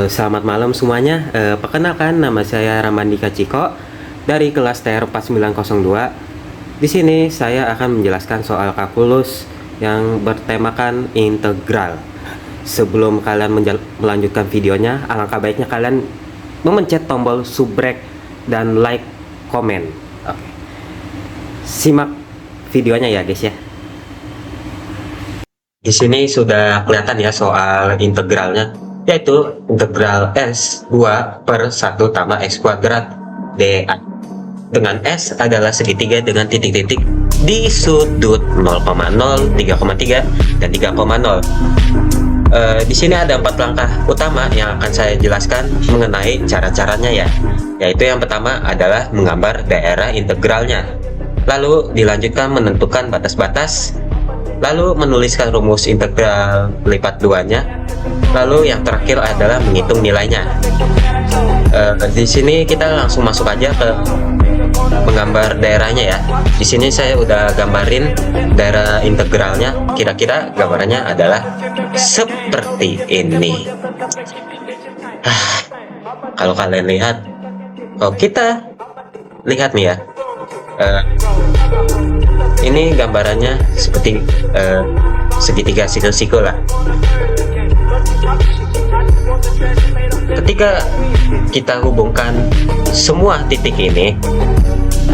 Selamat malam semuanya. Perkenalkan, nama saya Ramandika Ciko dari kelas TR 4902. Di sini saya akan menjelaskan soal kalkulus yang bertemakan integral. Sebelum kalian melanjutkan videonya, alangkah baiknya kalian memencet tombol subrek dan like, komen. Oke. Simak videonya ya guys ya. Di sini sudah kelihatan ya soal integralnya, yaitu integral S2 per 1 tambah X kuadrat dA, dengan S adalah segitiga dengan titik-titik di sudut 0,0, 3,3, dan 3,0. Di sini ada 4 langkah utama yang akan saya jelaskan mengenai cara-caranya ya, yaitu yang pertama adalah menggambar daerah integralnya, lalu dilanjutkan menentukan batas-batas, lalu menuliskan rumus integral lipat duanya, lalu yang terakhir adalah menghitung nilainya. Di sini kita langsung masuk aja ke menggambar daerahnya ya. Di sini saya udah gambarin daerah integralnya, kira-kira gambarannya adalah seperti ini. Kalau kalian lihat, kita lihat nih ya, ini gambarannya seperti segitiga siku-siku lah. Ketika kita hubungkan semua titik ini,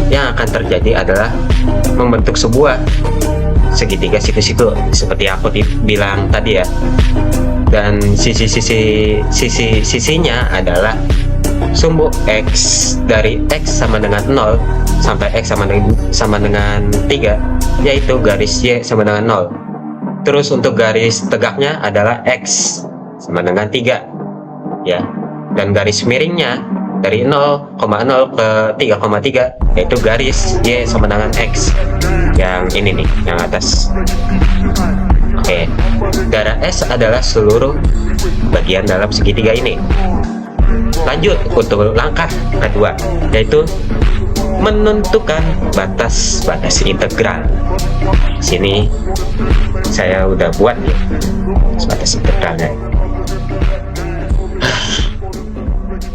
yang akan terjadi adalah membentuk sebuah segitiga siku-siku seperti aku bilang tadi ya. Dan sisi-sisinya adalah sumbu X, dari X sama dengan 0 sampai X sama dengan 3, yaitu garis Y sama dengan 0. Terus untuk garis tegaknya adalah X sama dengan 3 ya, dan garis miringnya dari 0,0 ke 3,3, yaitu garis Y sama dengan X, yang ini nih, yang atas. Oke, daerah S adalah seluruh bagian dalam segitiga ini. Lanjut untuk langkah kedua, yaitu menentukan batas-batas integral. Sini saya udah buat ya batas integralnya.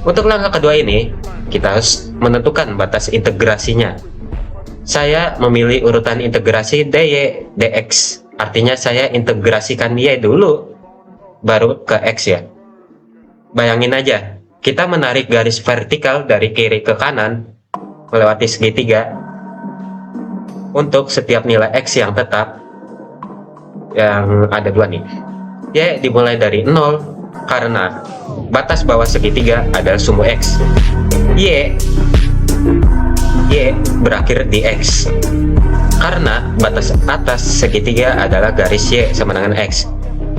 Untuk langkah kedua ini, kita harus menentukan batas integrasinya. Saya memilih urutan integrasi dy dx, artinya saya integrasikan y dulu baru ke x ya. Bayangin aja, kita menarik garis vertikal dari kiri ke kanan melewati segitiga untuk setiap nilai x yang tetap, yang ada 2 nih. Y dimulai dari 0 karena batas bawah segitiga adalah sumbu x. Y berakhir di x karena batas atas segitiga adalah garis y sama dengan x.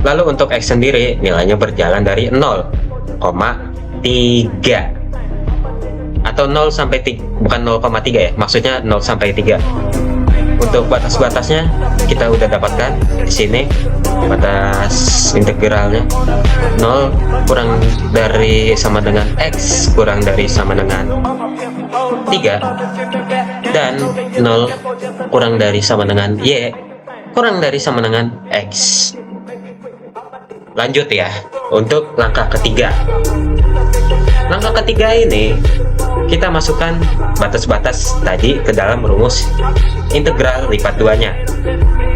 Lalu untuk x sendiri nilainya berjalan dari 0,3 atau 0 sampai 3, bukan 0,3 ya, maksudnya 0 sampai 3. Untuk batas-batasnya kita udah dapatkan di sini. Batas integralnya 0 kurang dari sama dengan x kurang dari sama dengan 3, dan 0 kurang dari sama dengan y kurang dari sama dengan x. Lanjut ya untuk langkah ketiga. Langkah ketiga ini kita masukkan batas-batas tadi ke dalam rumus integral lipat duanya.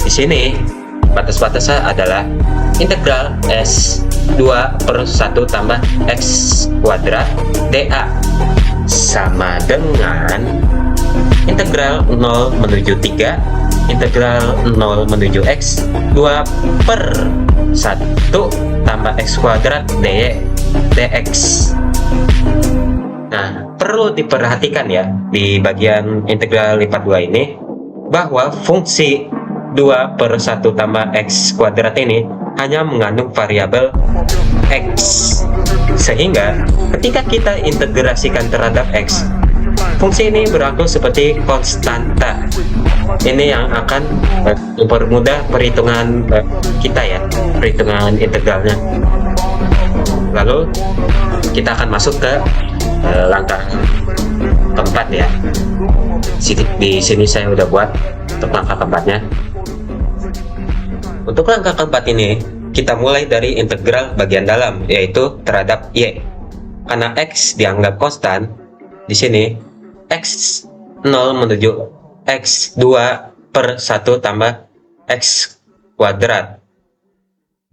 Di sini batas-batasnya adalah integral S2 per 1 tambah X kuadrat dA sama dengan integral 0 menuju 3, integral 0 menuju X 2 per 1 tambah X kuadrat dx. Nah, perlu diperhatikan ya di bagian integral lipat 2 ini, bahwa fungsi 2 per 1 tambah X kuadrat ini hanya mengandung variabel X, sehingga ketika kita integrasikan terhadap X, fungsi ini berlaku seperti konstanta. Ini yang akan mempermudah perhitungan kita ya, perhitungan integralnya. Lalu kita akan masuk ke langkah keempat ya. Di sini saya udah buat untuk langkah keempatnya. Untuk langkah keempat ini kita mulai dari integral bagian dalam, yaitu terhadap y. Karena x dianggap konstan, di sini x 0 menuju x 2 per 1 tambah x kuadrat.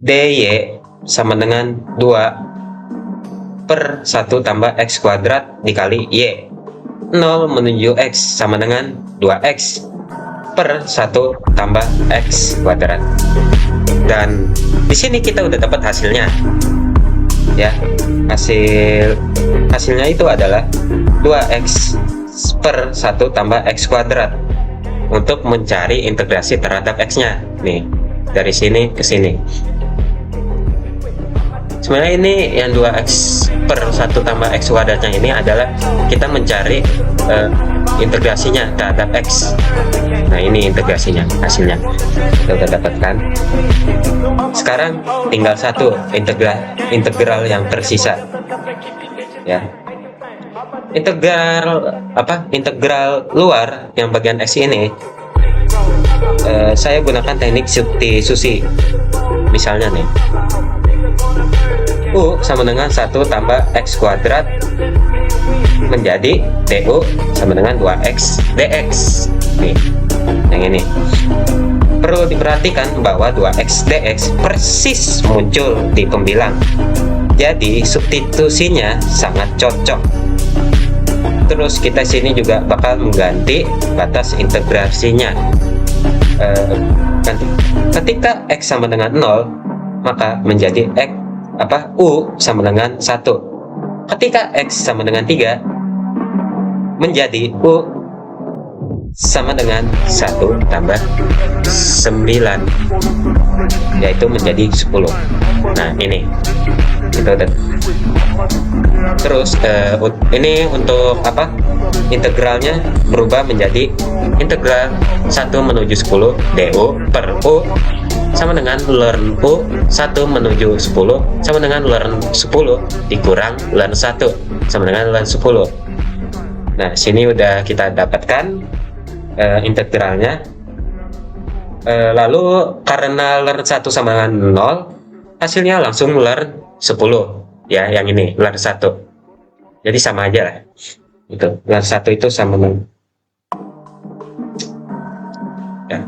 dy sama dengan 2 per 1 tambah x kuadrat dikali y. 0 menuju x sama dengan 2x per 1 tambah x kuadrat. Dan di sini kita udah dapat hasilnya. Ya, hasilnya itu adalah 2x per 1 tambah x kuadrat untuk mencari integrasi terhadap x-nya. Nih, dari sini ke sini. Sebenarnya ini yang 2x per 1 tambah x kuadratnya ini adalah kita mencari integrasinya terhadap x. Nah, ini integrasinya, hasilnya kita udah dapatkan. Sekarang tinggal satu integral yang tersisa, ya. Integral luar yang bagian x ini saya gunakan teknik substitusi. Misalnya nih, u sama dengan 1 tambah x kuadrat menjadi du sama dengan 2x dx. Nih, yang ini perlu diperhatikan bahwa 2x dx persis muncul di pembilang, jadi substitusinya sangat cocok. Terus kita sini juga bakal mengganti batas integrasinya. Ketika x sama dengan 0, maka menjadi u sama dengan 1. Ketika x sama dengan 3, menjadi u sama dengan 1 tambah 9, yaitu menjadi 10. Nah, ini kita udah. Terus ini untuk integralnya berubah menjadi integral 1 menuju 10 du per u sama dengan ln u 1 menuju 10 sama dengan ln 10 dikurang ln 1 sama dengan ln 10. Nah, sini udah kita dapatkan integralnya. Lalu karena ln 1 sama dengan 0, hasilnya langsung ln 10, ya, yang ini ln 1. Jadi sama aja lah. Itu ln 1 itu sama dengan ya.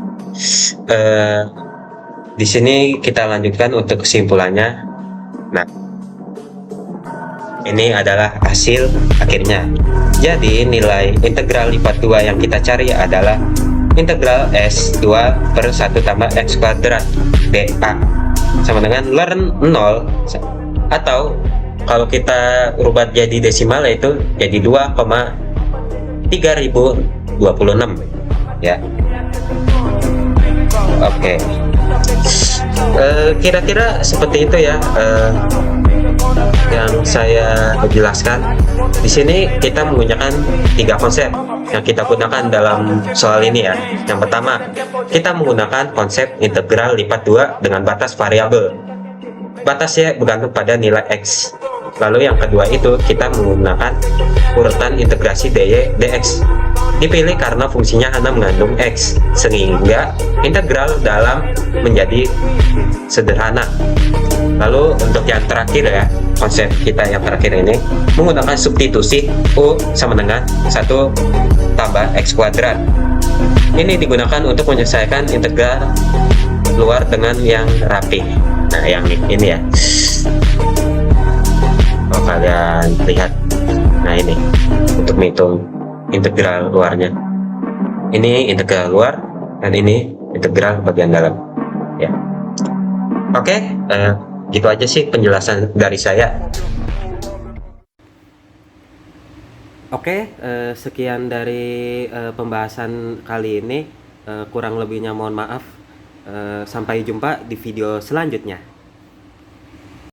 Di sini kita lanjutkan untuk kesimpulannya. Nah, ini adalah hasil akhirnya. Jadi nilai integral lipat 2 yang kita cari adalah integral s 2 per 1 tambah x kuadrat dA sama dengan ln 0, atau kalau kita rubah jadi desimal yaitu jadi 2,3026, ya. Oke. Kira-kira seperti itu ya yang saya jelaskan. Di sini kita menggunakan 3 konsep yang kita gunakan dalam soal ini, ya. Yang pertama, kita menggunakan konsep integral lipat 2 dengan batas variabel. Batasnya bergantung pada nilai x. Lalu yang kedua itu kita menggunakan urutan integrasi dy dx. Dipilih karena fungsinya hanya mengandung x, sehingga integral dalam menjadi sederhana. Lalu untuk yang terakhir, ya, konsep kita yang terakhir ini menggunakan substitusi u sama dengan 1 tambah x kuadrat. Ini digunakan untuk menyelesaikan integral luar dengan yang rapi. Nah, yang ini ya, kalau kalian lihat, nah ini untuk menghitung integral luarnya. Ini integral luar dan ini integral bagian dalam, ya. Oke, gitu aja sih penjelasan dari saya. Oke, sekian dari pembahasan kali ini. Kurang lebihnya mohon maaf. Sampai jumpa di video selanjutnya.